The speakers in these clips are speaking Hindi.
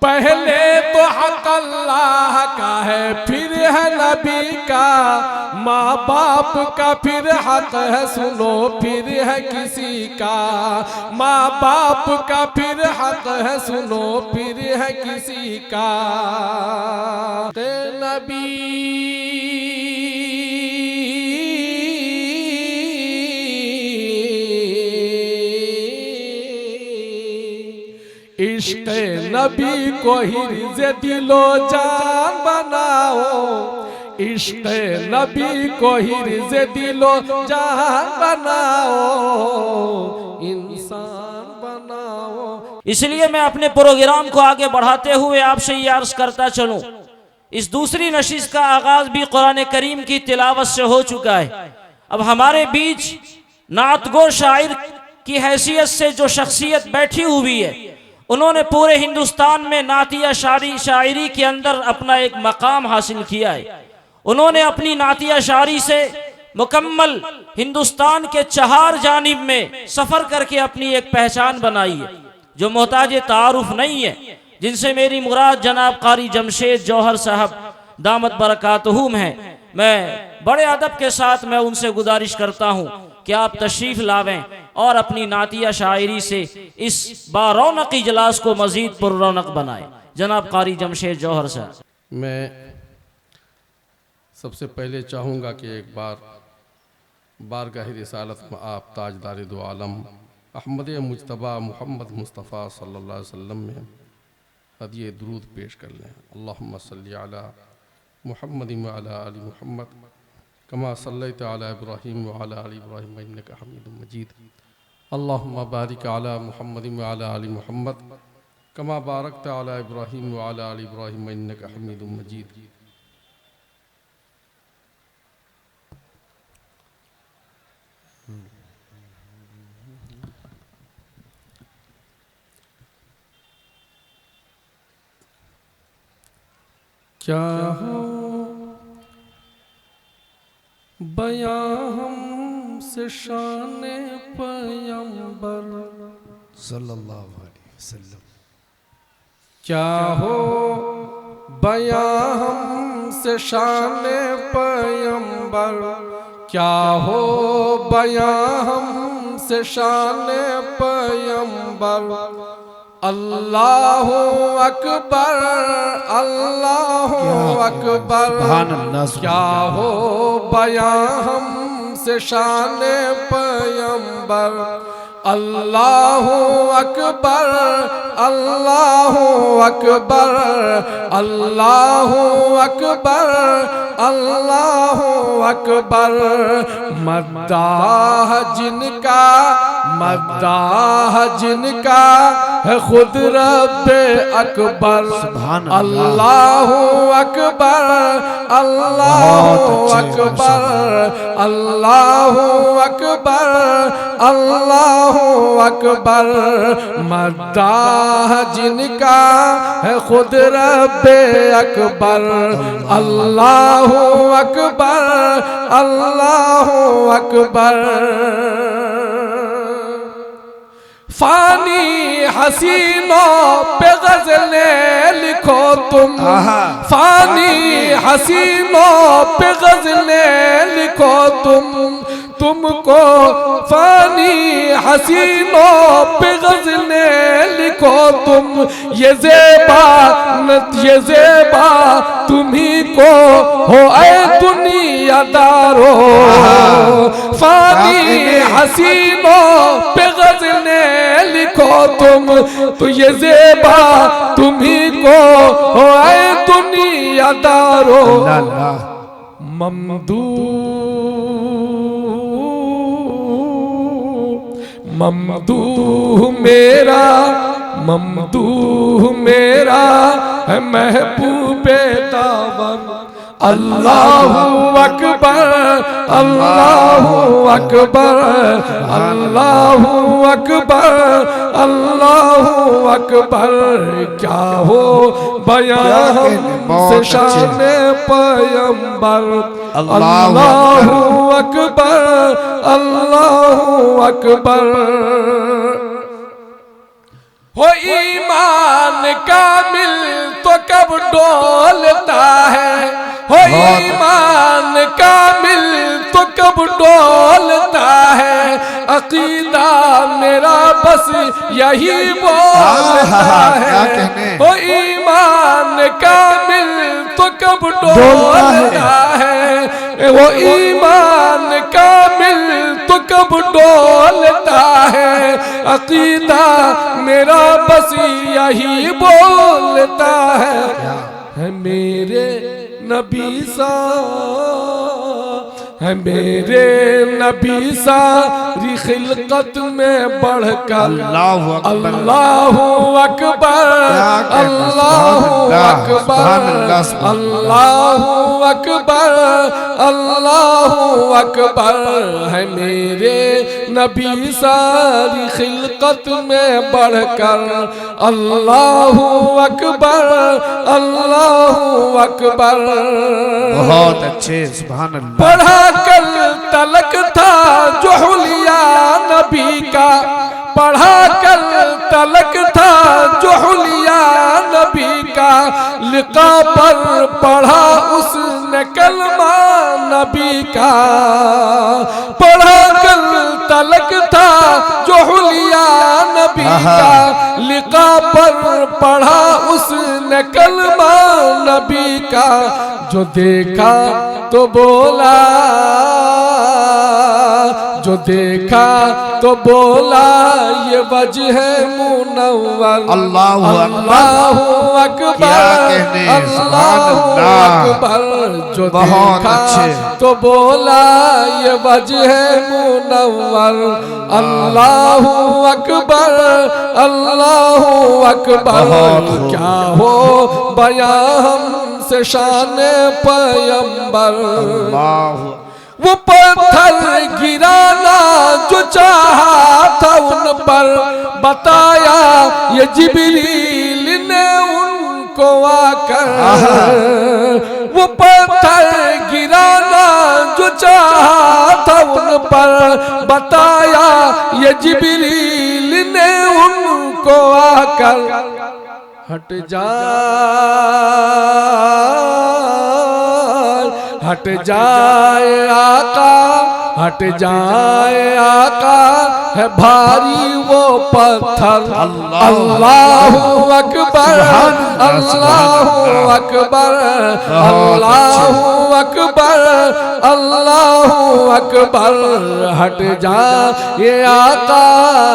पहले तो हक अल्लाह का है, फिर है नबी का, माँ बाप का फिर हक है सुनो, फिर है किसी का। माँ बाप का फिर हक है सुनो, फिर है किसी का। ते नबी इश्क़ नबी को हिर्ज़ दिलो जान बनाओ, इश्क़ नबी को हिर्ज़ दिलो जान बनाओ, इंसान बनाओ। इसलिए मैं अपने प्रोग्राम को आगे बढ़ाते हुए आपसे ये अर्ज़ करता चलूं, इस दूसरी नशिस्त का आगाज भी कुरान करीम की तिलावत से हो चुका है। अब हमारे बीच नातगो शायर की हैसियत से जो शख्सियत बैठी हुई है, उन्होंने पूरे हिंदुस्तान में नातिया शायरी के अंदर अपना एक मकाम हासिल किया है। उन्होंने अपनी नातिया शायरी से मुकम्मल हिंदुस्तान के 4 जानिब में सफ़र करके अपनी एक पहचान बनाई है, जो मोहताज तारुफ नहीं है, जिनसे मेरी मुराद जनाब कारी जमशेद जौहर साहब दामत बरकातहुम हैं। मैं बड़े अदब के साथ मैं उनसे गुजारिश करता हूँ कि आप तशरीफ़ लावें और अपनी नातिया शायरी से इस बारौनक इजलास को मज़ीद पुररौनक बनाएं। जनाब कारी जमशेद जौहर साहब। मैं सबसे पहले चाहूँगा कि एक बार बारगाह रिसालत में आप ताजदार दो आलम अहमद मुज्तबा मोहम्मद मुस्तफ़ा सल्लल्लाहु अलैहि वसल्लम में हदिये दुरूद पेश कर लें। अल्लाहुम्मा सल्ली अला मुहम्मद व अला आलि मुहम्मद कमा सल्लैत अला इब्राहीम व अला आलि इब्राहीम इन्नका हमीदुम मजीद। अल्लाहुम्मा बारिक अला मुहम्मद व अला आलि मुहम्मद कमा बारकत अला इब्राहीम व अला आलि इब्राहीम इन्नका हमीदुम मजीद। क्या हो बयां हमसे शाने पैगंबर सल्लल्लाहु अलैहि वसल्लम, क्या हो बयां हमसे शाने पैगंबर, क्या हो बयां हमसे शाने पैगंबर। अल्लाहु अकबर अल्लाहु अकबर, क्या हो बयां हमसे शाने पैगंबर। अल्लाहु अकबर अल्लाहु अकबर अल्लाहु अकबर अल्लाहु अकबर। मद्दाह जिनका मद्दाह जिनका है खुद रब्बे अकबर। अल्लाहु अकबर अल्लाहु अकबर अल्लाहु अकबर अल्लाहु अकबर। मद्दाह जिनका है खुद रब्बे अकबर। अल्लाहु अकबर अल्लाहु अकबर। फानी हसीनों पे गज़लें लिखो तुम, फानी हसीनों पे गज़लें लिखो तुमको फानी हसीनों पे गज़लें लिखो तुम। ये ज़ेबा तुम्ही को हो ऐ दुनियादारो। फानी हसीनों पे गज़लें लिखो तुम, तो ये ज़ेबा तुम्ही को हो ऐ दुनियादारो। ममदूह मेरा है महबूबे दावम। अल्लाहु अकबर अल्लाहु अकबर अल्लाहु अकबर अल्लाहु अकबर। क्या हो बयां से शाने पैगंबर। अल्लाहु अकबर अल्लाहु अकबर। हो ईमान कामिल कब डोलता है, हो ईमान कामिल तो कब डोलता है, अकीदा मेरा बस यही बोलता है, हो ईमान कामिल तो कब डोलता है, वो ईमान कामिल तो कब डोलता है, अकीदा मेरा बस यही बोलता है मेरे नबी सा, है मेरे नबी सारी खिलकत में बढ़कर अल्लाहु अकबर, अल्लाहु अकबर, अल्लाहु अकबर, अल्लाहु अकबर, है मेरे नबी सारी खिलकत में बढ़कर अल्लाहु अकबर, अल्लाहु अकबर। बहुत अच्छे, सुभान अल्लाह। पढ़ा कल तलक था जो हुलिया नबी का, पढ़ा कल तलक था जो हुलिया नबी का, लिका पर पढ़ा उसने कलमा नबी का, पढ़ा कल तलक था जो हुलिया नबी का, लिका पर पढ़ा उसने कलमा नबी का, जो देखा तो बोला, जो देखा तो बोला ये वजह मुनव्वर, अल्लाहु अकबर, अल्लाहु अकबर, जो देखा तो बोला ये वजह मुनव्वर, अल्लाहु अकबर, अल्लाहु अकबर। क्या हो बयां हमसे शाने पैगंबर, वो पत्थर गिराना जो चाहा था उन पर, बताया ये जिब्रील ने उनको आकर, वो पत्थर गिराना जो चाहा था उन पर, बताया ये जिब्रील ने उनको आकर, हट जा हट जाए आका, हट जाए आका, है भारी वो पत्थर, अल्लाहु अकबर, अल्लाहु अकबर, अल्लाहु अकबर, अल्लाहु अकबर, हट जा ये आका,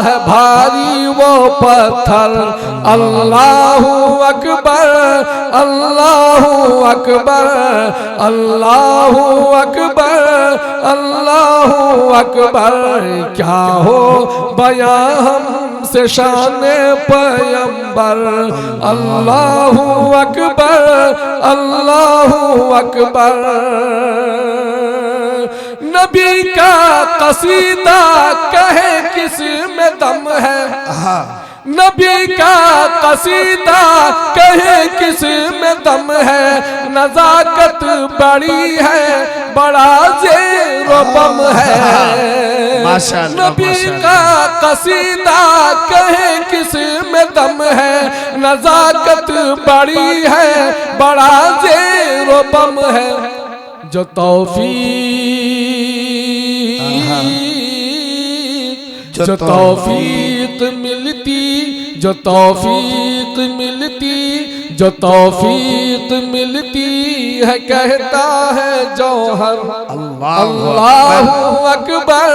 है भारी वो पत्थर, अल्लाहु अकबर, अल्लाहु अकबर, अल्लाहु अकबर, अल्लाहु अकबर। क्या हो बयां हमसे शाने पैगंबर, अल्लाहु अकबर, अल्लाहु अकबर। नबी का कसीदा कहे किस में दम है, नबी का कसीदा कहे किस में दम है, नजाकत बड़ी है बड़ा ज़ेरो बम है, नबी का कसीदा कहे किस में दम है, नजाकत बड़ी है बड़ा ज़ेरो बम है, जो जो तौफीक मिलती, जो तौफीक मिलती, जो तौफीक मिलती है, कहता है जौहर, अल्लाहु अकबर,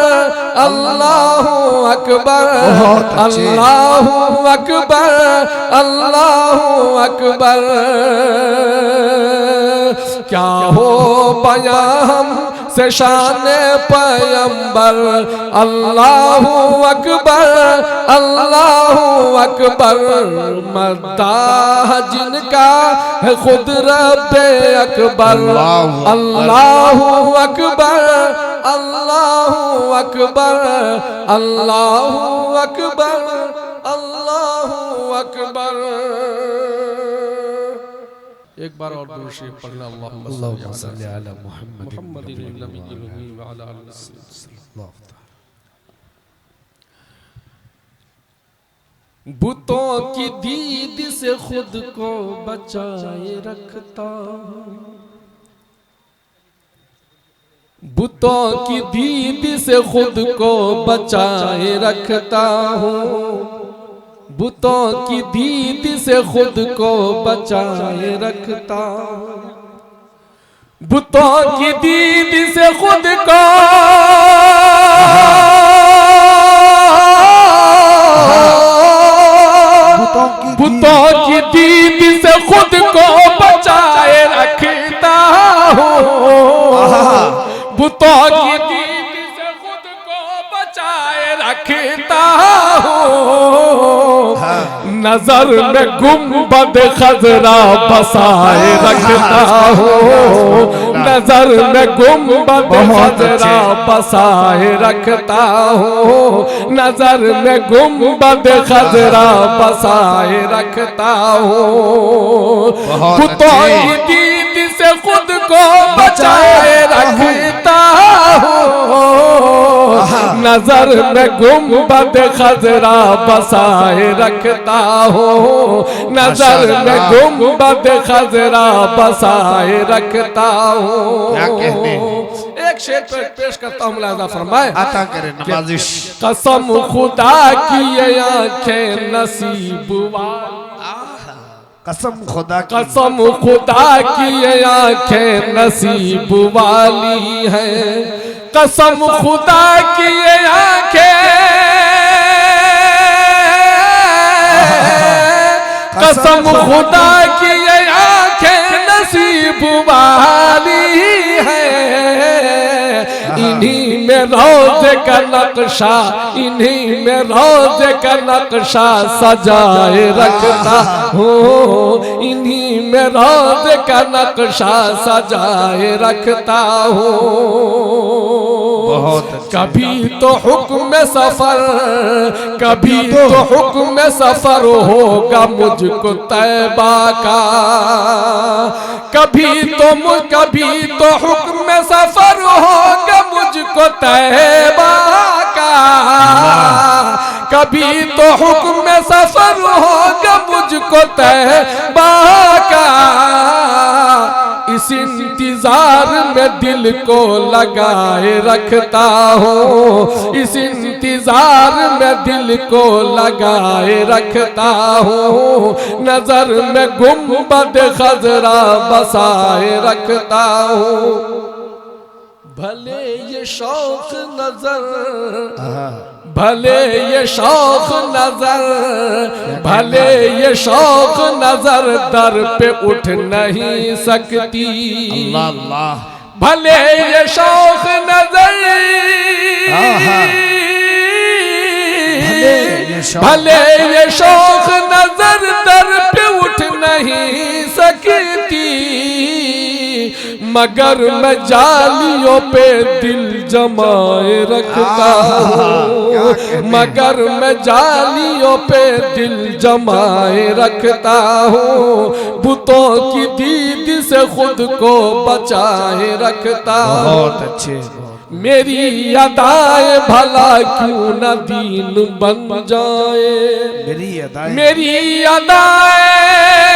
अल्लाहु अकबर, अल्लाहु अकबर, अल्लाहु अकबर। क्या हो बयां हम से शाने पैगंबर, अल्लाहु अकबर, अल्लाहु अकबर। मद्दाह जिनका है खुद रब्बे अकबर, अल्लाहु अकबर, अल्लाहु अकबर, अल्लाहु अकबर, अल्लाहु अकबर। एक बार और दुरूद शरीफ पढ़ना, अल्लाहुम्मा सल्ली अला मुहम्मदिन नबिय्यिल उम्मी व अला आलिहि। बुतों की दीद से खुद को बचाए रखता हूँ, बुतों की दीद से खुद को बचाए रखता हूँ, बुतों की दीद से खुद को बचाए रखता हूँ, बुतों की दीद से खुद को बुतों की दीद से खुद को बचाए रखता हूँ, बुतों की दीद से खुद को बचाए रखता हूँ, नजर में गुंबद खजरा बसाए रखता हूँ, नजर में गुंबद खजरा बसाए रखता हूँ, नजर में गुंबद खजरा बसाए रखता हूँ, बुतों की दीद से खुद को बचाए रखता हूँ, नजर में गुंबद खजरा बसाए रखता हूँ, नजर में गुंबद खजरा बसाए रखता हूँ। क्या कहने एक शेर पेश करता हूँ, मुलाज़ा फरमाए। अता करे नवाजिश। कसम खुदा की ये आंखें नसीब कसम खुदा की, कसम खुदा की ये आंखें नसीब वाली हैं, कसम खुदा की ये आंखें, कसम खुदा की ये आंखें नसीब वाली हैं, इन्हीं में रोज़े का नक्शा, इन्हीं में रोज़े का नक्शा सजाए रखता हूँ, इन्हीं में रोज़े का नक्शा सजाए रखता हूँ। कभी तो हुक्म सफर, कभी तो हुक्म सफर होगा मुझको तैबा का, कभी तो हुक्म सफर होगा मुझको तैबा का, कभी तो हुक्म सफर होगा मुझको तैबा का, इस इंतजार में दिल को लगाए रखता हूँ, इस इंतजार में दिल को लगाए रखता हूँ, नजर में गुंबद खजरा बसाए रखता हूँ। भले ये शौक नजर, भले ये शौक नजर, भले ये शौक नजर दर पे उठ नहीं सकती, अल्लाह अल्लाह, भले ये शौक नजर, भले ये शौक नजर दर पे उठ नहीं सकती, मगर मैं जालियों पे दिल जमाए रखता हूँ, मगर मैं जालियों पे दिल जमाए रखता हूँ, बुतों की दीद से खुद को बचाए रखता हूँ। बहुत अच्छे, मेरी अदाएं भला क्यों न दीन बन जाए, मेरी अदाएं, मेरी अदाएं,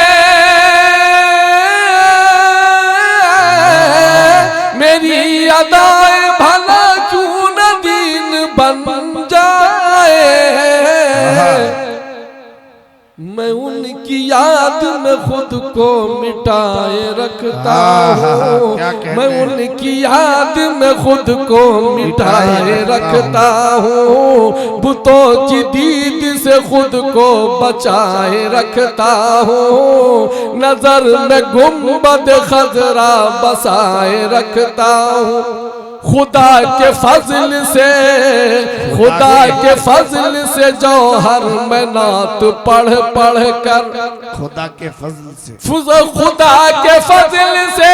मेरी अदाएं भला क्यों न दीन बन जाए, मैं उनकी याद में खुद को मिटाए रखता हूँ, मैं उनकी याद में खुद को मिटाए रखता हूँ, बुतों की दीद से खुद को बचाए रखता हूँ, नजर में गुंबद खजरा बसाए रखता हूँ। खुदा के फजल से, खुदा के फजल से जौहर में नात पढ़ पढ़ कर, खुदा के फजल से, खुदा के फजल से,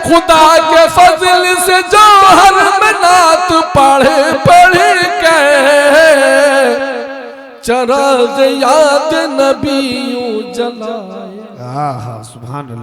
खुदा के फजल से जौहर में नात पढ़ पढ़ कर, चराग़ याद नबी यूं जलाए। हाँ हाँ सुभान अल्लाह।